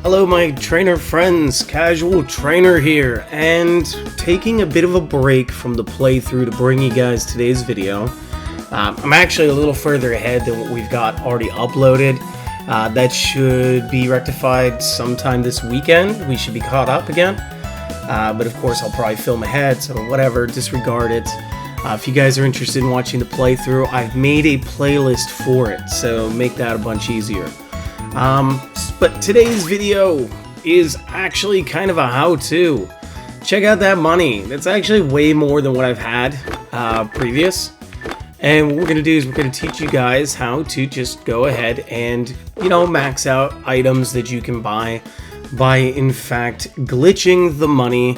Hello my trainer friends, Casual Trainer here, and taking a bit of a break from the playthrough to bring you guys today's video. I'm actually a little further ahead than what we've got already uploaded. That should be rectified sometime this weekend. We should be caught up again. But of course I'll probably film ahead, so whatever, disregard it. If you guys are interested in watching the playthrough, I've made a playlist for it, so make that a bunch easier. But today's video is actually kind of a how-to. Check out that money. That's actually way more than what I've had previous. And what we're going to do is we're going to teach you guys how to just go ahead and, max out items that you can buy by, in fact, glitching the money,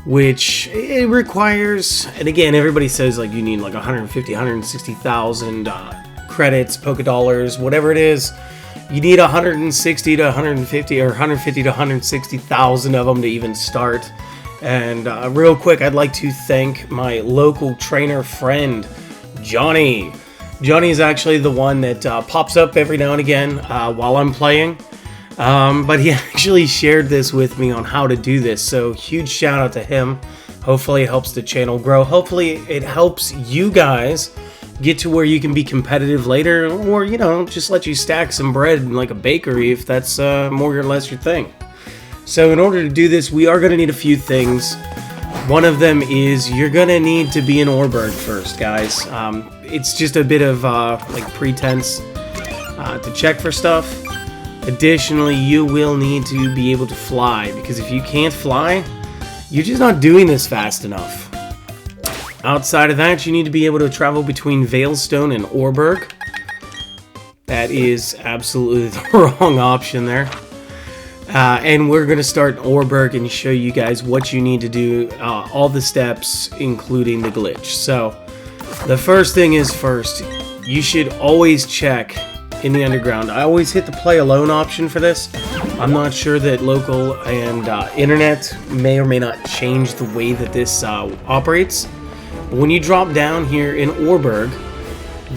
which it requires, and again, everybody says like you need like 150, 160,000 credits, Poké Dollars, whatever it is. You need 160 to 150 or 150 to 160,000 of them to even start. And real quick, I'd like to thank my local trainer friend, Johnny. Johnny is actually the one that pops up every now and again while I'm playing. But he actually shared this with me on how to do this. So huge shout out to him. Hopefully it helps the channel grow. Hopefully it helps you guys get to where you can be competitive later, or just let you stack some bread in like a bakery if that's more or less your thing. So in order to do this, we are going to need a few things. One of them is you're going to need to be in Oreburgh first, guys. It's just a bit of like pretense to check for stuff. Additionally, you will need to be able to fly, because if you can't fly, you're just not doing this fast enough. Outside of that, you need to be able to travel between Veilstone and Oreburgh. That is absolutely the wrong option there. And we're going to start in Oreburgh and show you guys what you need to do, all the steps, including the glitch. So, the first thing is first, you should always check in the underground. I always hit the play alone option for this. I'm not sure that local and internet may or may not change the way that this operates. When you drop down here in Oreburgh,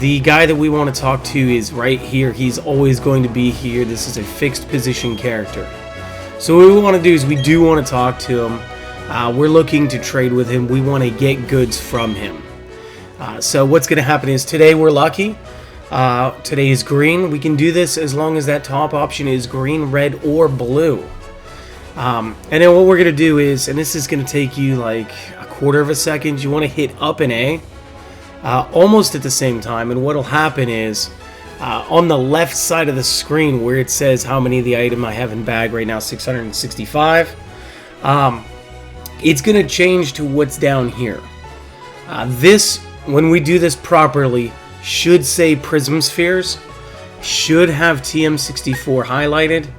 the guy that we want to talk to is right here. He's always going to be here. This is a fixed position character. So what we want to do is we do want to talk to him. We're looking to trade with him. We want to get goods from him. So what's going to happen is today we're lucky. Today is green. We can do this as long as that top option is green, red, or blue. And then what we're going to do is, and this is going to take you like a quarter of a second, you want to hit up and A almost at the same time. And what will happen is on the left side of the screen where it says how many of the item I have in bag right now, 665, it's going to change to what's down here. This, when we do this properly, should say Prism Spheres, should have TM64 highlighted,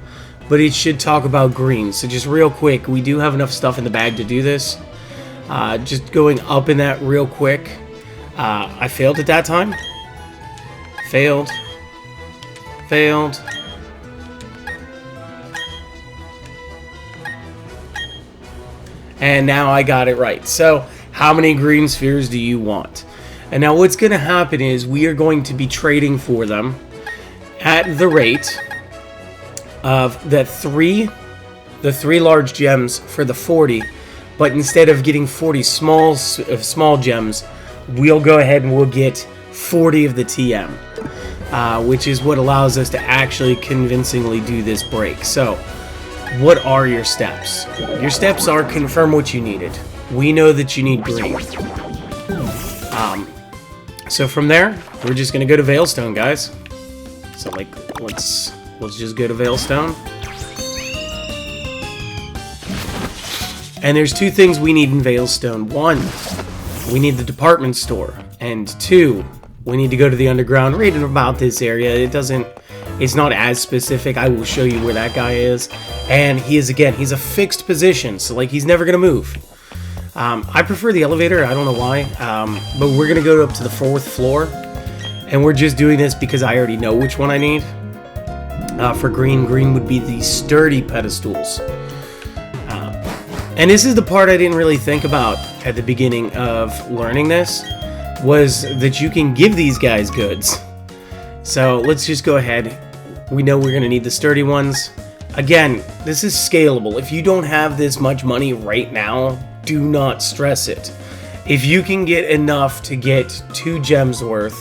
but it should talk about green. So just real quick, we do have enough stuff in the bag to do this. Just going up in that real quick. I failed at that time. Failed. Failed. And now I got it right. So how many green spheres do you want? And now what's going to happen is we are going to be trading for them at the rate of the three large gems for the 40, but instead of getting 40 small gems, we'll go ahead and we'll get 40 of the TM, which is what allows us to actually convincingly do this break. So what are your steps? Your steps are confirm what you needed. We know that you need green. So from there, we're just gonna go to Veilstone, guys. So like, let's just go to Veilstone. And there's two things we need in Veilstone. One, we need the department store, and two, we need to go to the underground right in about this area. It's not as specific. I will show you where that guy is. And he's a fixed position, so like he's never gonna move. I prefer the elevator, I don't know why, but we're going to go up to the 4th floor, and we're just doing this because I already know which one I need. For green would be the sturdy pedestals. And this is the part I didn't really think about at the beginning of learning this, was that you can give these guys goods. So let's just go ahead. We know we're going to need the sturdy ones. Again, this is scalable. If you don't have this much money right now, do not stress it. If you can get enough to get 2 gems worth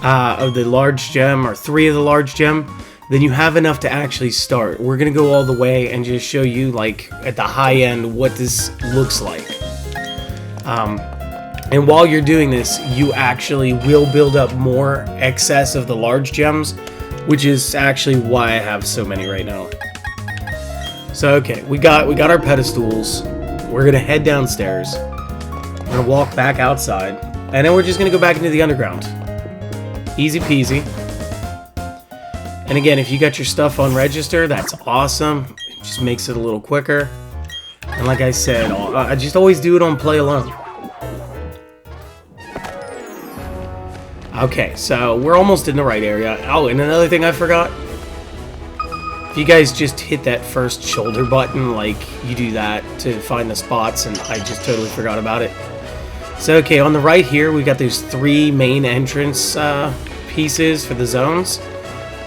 of the large gem, or 3 of the large gem, then you have enough to actually start. We're gonna go all the way and just show you, like, at the high end what this looks like. And while you're doing this, you actually will build up more excess of the large gems, which is actually why I have so many right now. So okay, we got our pedestals. We're gonna head downstairs. We're gonna walk back outside, and then we're just gonna go back into the underground. Easy peasy. And again, if you got your stuff on register, that's awesome. It just makes it a little quicker. And like I said, I just always do it on play alone. Okay, so we're almost in the right area. Oh, and another thing I forgot. If you guys just hit that first shoulder button, like, you do that to find the spots, and I just totally forgot about it. So, okay, on the right here, we got those 3 main entrance pieces for the zones.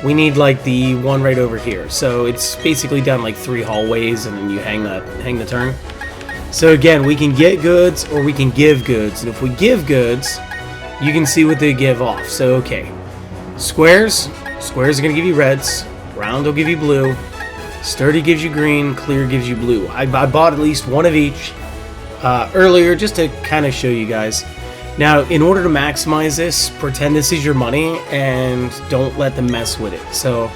We need, like, the one right over here. So it's basically down, like, 3 hallways, and then you hang the turn. So again, we can get goods, or we can give goods. And if we give goods, you can see what they give off. So, okay. Squares are going to give you reds. Round will give you blue. Sturdy gives you green. Clear gives you blue. I bought at least one of each earlier just to kind of show you guys. Now, in order to maximize this, pretend this is your money and don't let them mess with it. So,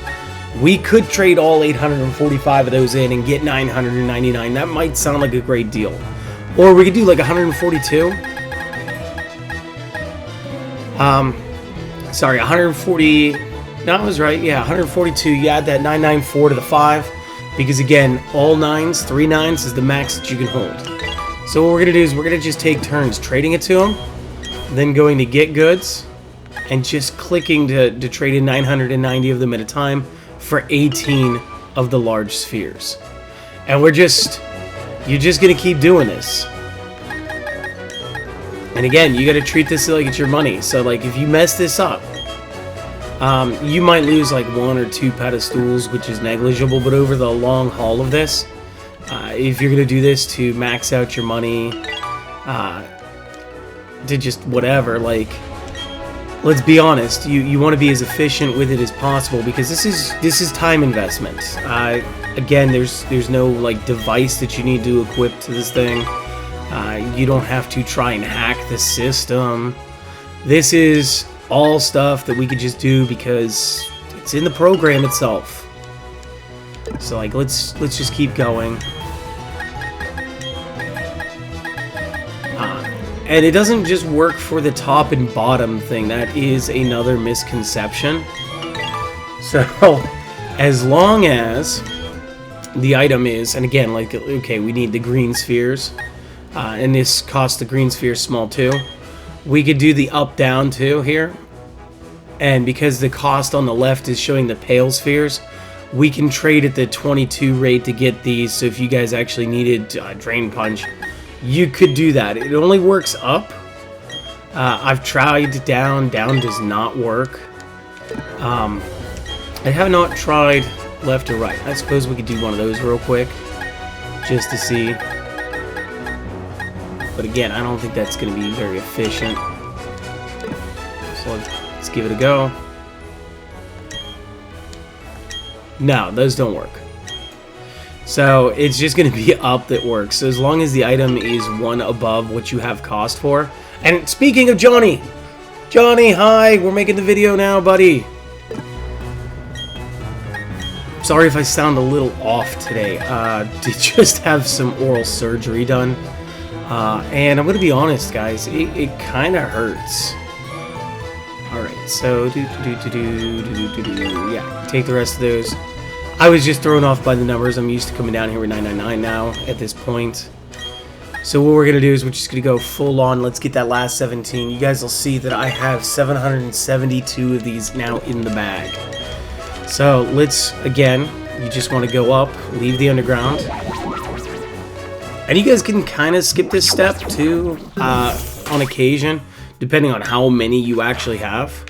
we could trade all 845 of those in and get 999. That might sound like a great deal. Or we could do like 142. Sorry, 140, no, I was right, yeah, 142, you add that 994 to the 5, because again, all 9s, 3 9s is the max that you can hold. So what we're going to do is we're going to just take turns trading it to them, then going to get goods, and just clicking to trade in 990 of them at a time for 18 of the large spheres. And you're just going to keep doing this. And again, you got to treat this like it's your money. So, like, if you mess this up, you might lose like 1 or 2 pedestals, which is negligible. But over the long haul of this, if you're going to do this to max out your money, to just whatever, like, let's be honest, you want to be as efficient with it as possible, because this is time investment. Again, there's no like device that you need to equip to this thing. You don't have to try and hack the system. This is all stuff that we could just do because it's in the program itself. So like, let's just keep going. And it doesn't just work for the top and bottom thing. That is another misconception. So, as long as the item is, and again, like, okay, we need the green spheres. And this costs the green sphere small too. We could do the up down too here, and because the cost on the left is showing the pale spheres, we can trade at the 22 rate to get these. So if you guys actually needed Drain Punch, you could do that. It only works up. I've tried down does not work. I have not tried left or right. I suppose we could do one of those real quick just to see. But again, I don't think that's going to be very efficient. So let's give it a go. No, those don't work. So it's just going to be up that works. So as long as the item is 1 above what you have cost for. And speaking of Johnny, hi, we're making the video now, buddy. Sorry if I sound a little off today. Did just have some oral surgery done. And I'm going to be honest, guys, it kind of hurts. Alright, so, yeah, take the rest of those. I was just thrown off by the numbers. I'm used to coming down here with 999 now at this point. So what we're going to do is we're just going to go full on. Let's get that last 17. You guys will see that I have 772 of these now in the bag. So let's, again, you just want to go up, leave the underground. And you guys can kind of skip this step too, on occasion, depending on how many you actually have.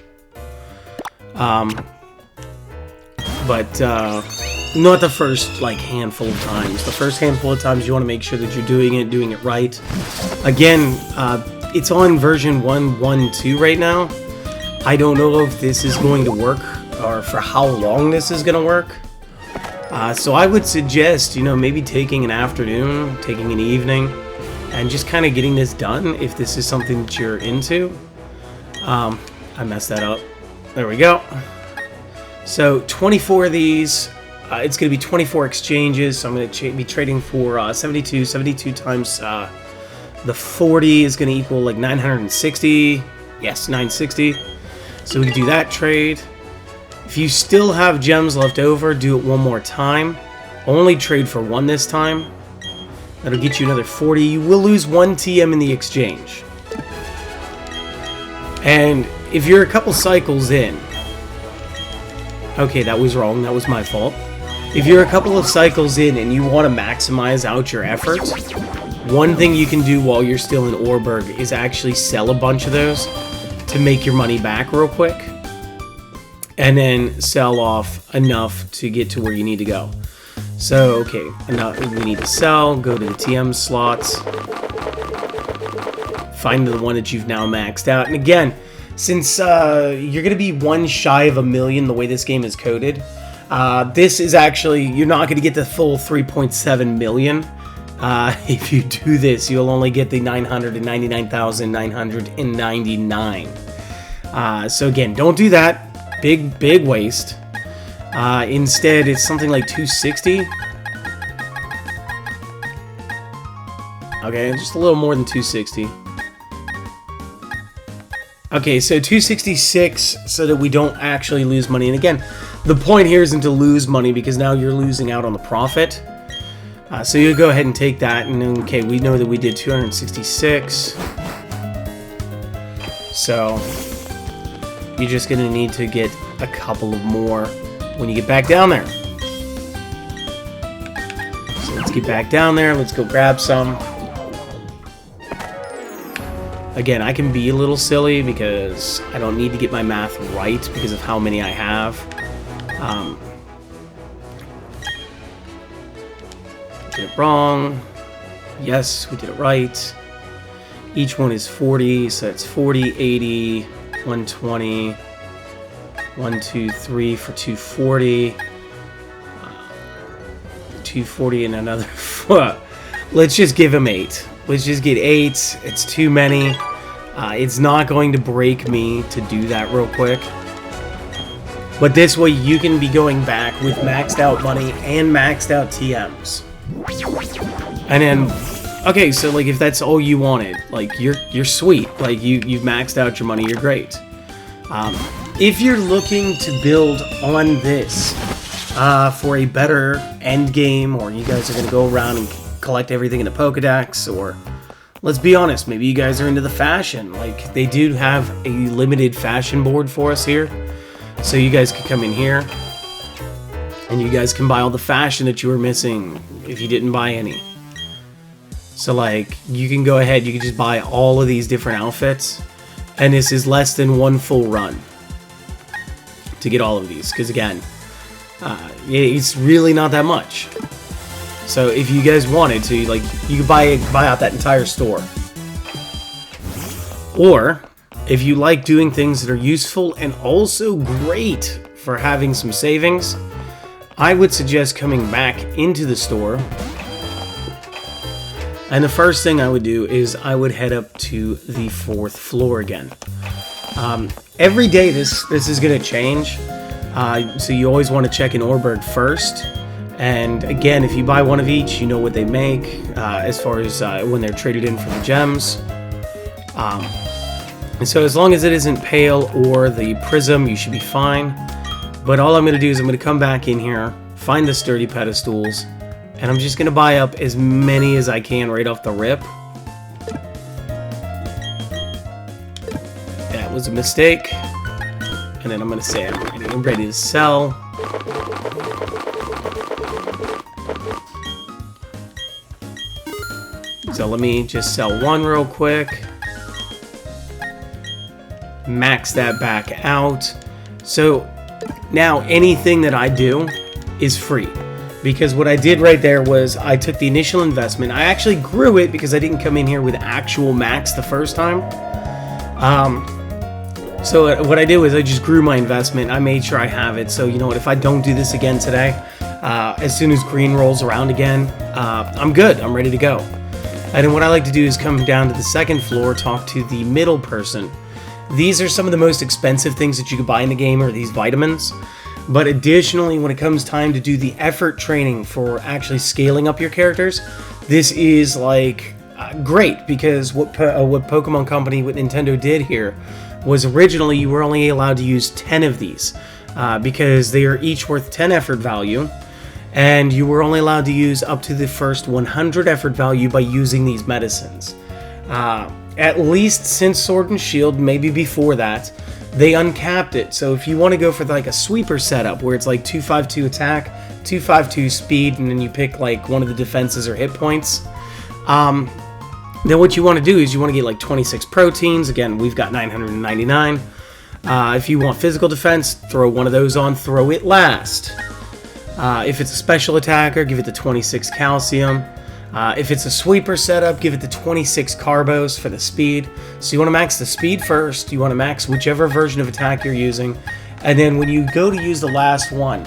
But Not the first, like, handful of times. The first handful of times you want to make sure that you're doing it right. Again, it's on version 1.1.2 right now. I don't know if this is going to work or for how long this is going to work. So I would suggest, you know, maybe taking an afternoon, taking an evening, and just kind of getting this done if this is something that you're into. I messed that up. There we go. So 24 of these. It's going to be 24 exchanges, so I'm going to be trading for 72. 72 times the 40 is going to equal like 960. Yes, 960. So we can do that trade. If you still have gems left over, do it one more time. Only trade for one this time. That'll get you another 40. You will lose 1 TM in the exchange. And if you're a couple cycles in... Okay, that was wrong. That was my fault. If you're a couple of cycles in and you want to maximize out your efforts, one thing you can do while you're still in Oreburgh is actually sell a bunch of those to make your money back real quick. And then sell off enough to get to where you need to go. So, okay, we need to sell, go to the TM slots, find the one that you've now maxed out. And again, since you're going to be one shy of 1 million the way this game is coded, this is actually, you're not going to get the full 3.7 million. If you do this, you'll only get the 999,999. So again, don't do that. Big waste. Instead, it's something like 260. Okay, just a little more than 260. Okay, so 266 so that we don't actually lose money. And again, the point here isn't to lose money because now you're losing out on the profit. So you go ahead and take that, and then, okay, we know that we did 266. So you're just going to need to get a couple of more when you get back down there. So let's get back down there. Let's go grab some. Again, I can be a little silly because I don't need to get my math right because of how many I have. Did it wrong. Yes, we did it right. Each one is 40, so it's 40, 80, 120, 1, 2, 3 for 240. 240 and another 4. Let's just give him 8. Let's just get 8. It's too many. It's not going to break me to do that real quick. But this way you can be going back with maxed out money and maxed out TMs. And then, okay, so like if that's all you wanted, like you're sweet. Like you've maxed out your money, you're great. If you're looking to build on this for a better end game, or you guys are going to go around and collect everything in the Pokedex, or let's be honest, maybe you guys are into the fashion. Like, they do have a limited fashion board for us here. So you guys can come in here, and you guys can buy all the fashion that you were missing if you didn't buy any. So, like, you can go ahead, you can just buy all of these different outfits, and this is less than one full run to get all of these. Because, again, it's really not that much. So if you guys wanted to, like, you could buy out that entire store. Or, if you like doing things that are useful and also great for having some savings, I would suggest coming back into the store. And the first thing I would do is I would head up to the 4th floor again. Every day this is going to change. So you always want to check in Oreburgh first. And again, if you buy one of each, you know what they make as far as when they're traded in for the gems. And so as long as it isn't Pale or the Prism, you should be fine. But all I'm going to do is I'm going to come back in here, find the sturdy pedestals, and I'm just going to buy up as many as I can right off the rip. That was a mistake. And then I'm going to say I'm ready to sell. So let me just sell one real quick. Max that back out. So now anything that I do is free. Because what I did right there was I took the initial investment. I actually grew it because I didn't come in here with actual max the first time. So what I did was I just grew my investment. I made sure I have it. So you know what, if I don't do this again today, as soon as green rolls around again, I'm good. I'm ready to go. And then what I like to do is come down to the second floor, talk to the middle person. These are some of the most expensive things that you could buy in the game, are these vitamins. But additionally, when it comes time to do the effort training for actually scaling up your characters, this is like great, because what Pokemon Company, what Nintendo did here was originally you were only allowed to use 10 of these because they are each worth 10 effort value, and you were only allowed to use up to the first 100 effort value by using these medicines. At least since Sword and Shield, maybe before that, they uncapped it. So if you want to go for like a sweeper setup where it's like 252 attack, 252 speed, and then you pick like one of the defenses or hit points, then what you want to do is you want to get like 26 proteins. Again, we've got 999. If you want physical defense, throw one of those on, throw it last. If it's a special attacker, give it the 26 calcium. If it's a sweeper setup, give it the 26 carbos for the speed. So you want to max the speed first, you want to max whichever version of attack you're using, and then when you go to use the last one,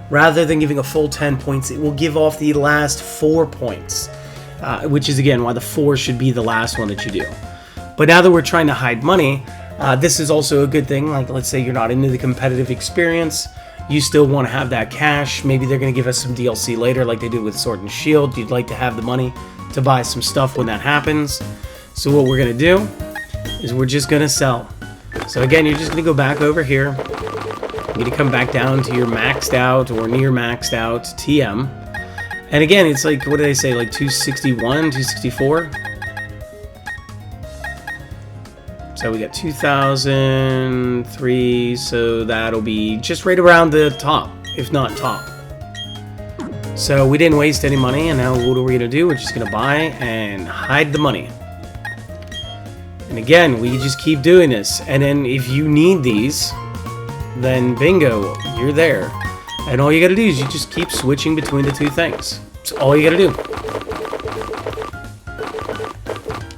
rather than giving a full 10 points, it will give off the last 4 points, which is again why the 4 should be the last one that you do. But now that we're trying to hide money, this is also a good thing. Like, let's say you're not into the competitive experience, you still want to have that cash. Maybe they're going to give us some DLC later like they did with Sword and Shield. You'd like to have the money to buy some stuff when that happens. So what we're going to do is we're just going to sell. So again, you're just going to go back over here. You're going to come back down to your maxed out or near maxed out TM. And again, it's like, what did I say, like 261, 264? So we got 2003, so that'll be just right around the top, if not top. So we didn't waste any money, and now what are we going to do? We're just going to buy and hide the money. And again, we just keep doing this. And then if you need these, then bingo, you're there. And all you got to do is you just keep switching between the two things. That's all you got to do.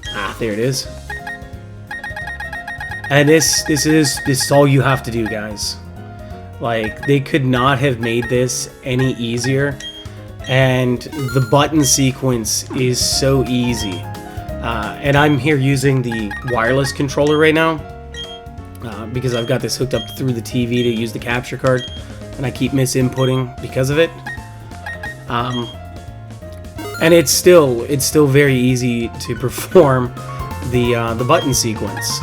Ah, there it is. And this is all you have to do, guys. Like, they could not have made this any easier. And the button sequence is so easy. And I'm here using the wireless controller right now. Because I've got this hooked up through the TV to use the capture card. And I keep misinputting because of it. And it's still very easy to perform the button sequence.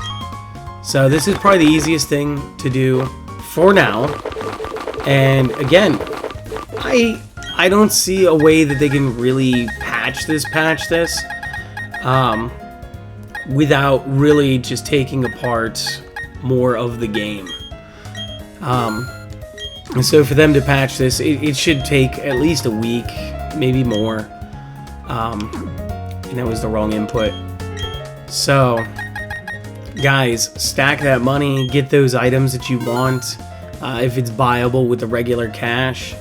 So this is probably the easiest thing to do for now. And again, I don't see a way that they can really patch this without really just taking apart more of the game. And so for them to patch this, it should take at least a week, maybe more. And that was the wrong input. So guys, stack that money, get those items that you want. If it's buyable with the regular cash,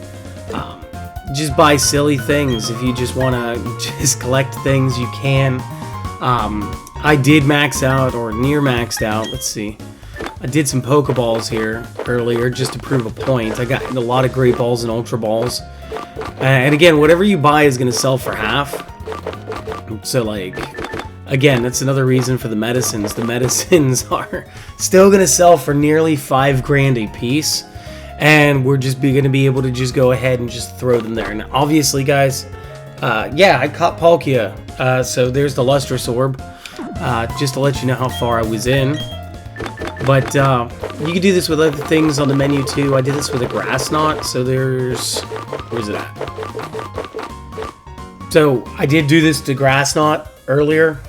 just buy silly things. If you just want to just collect things, you can. I did max out, or near maxed out. Let's see. I did some Pokeballs here earlier just to prove a point. I got a lot of Great Balls and Ultra Balls. And again, whatever you buy is going to sell for half. So, like, again, that's another reason for the medicines. The medicines are still going to sell for nearly $5 grand a piece. And we're just going to be able to just go ahead and just throw them there. Now, obviously, guys, yeah, I caught Palkia. So there's the Lustrous Orb. Just to let you know how far I was in. But you can do this with other things on the menu too. I did this with a Grass Knot. So there's... Where's it at? So I did do this to Grass Knot earlier.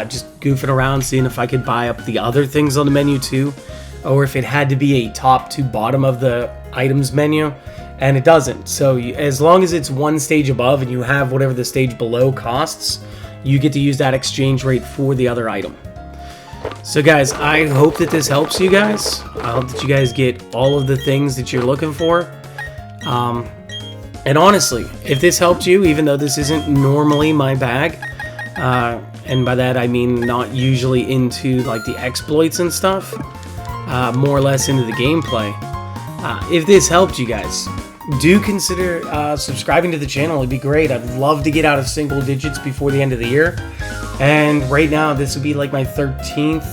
Just goofing around, seeing if I could buy up the other things on the menu too. Or if it had to be a top to bottom of the items menu. And it doesn't. So as long as it's one stage above and you have whatever the stage below costs, you get to use that exchange rate for the other item. So guys, I hope that this helps you guys. I hope that you guys get all of the things that you're looking for. And honestly, if this helped you, even though this isn't normally my bag, and by that I mean not usually into like the exploits and stuff, more or less into the gameplay. If this helped you guys, do consider subscribing to the channel. It'd be great. I'd love to get out of single digits before the end of the year. And right now, this would be like my 13th,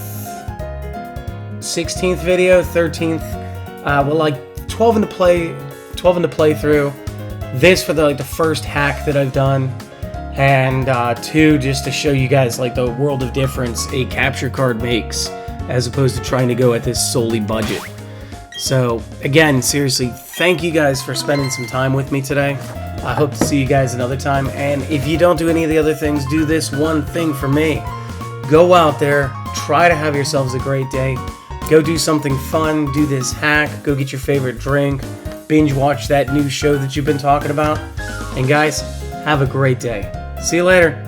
16th video, 13th. Well, like 12 in the playthrough. This for the first hack that I've done, and 2 just to show you guys like the world of difference a capture card makes, as opposed to trying to go at this solely budget. So again, seriously, thank you guys for spending some time with me today. I hope to see you guys another time. And if you don't do any of the other things, do this one thing for me. Go out there, try to have yourselves a great day. Go do something fun, do this hack, go get your favorite drink, binge watch that new show that you've been talking about. And guys, have a great day. See you later.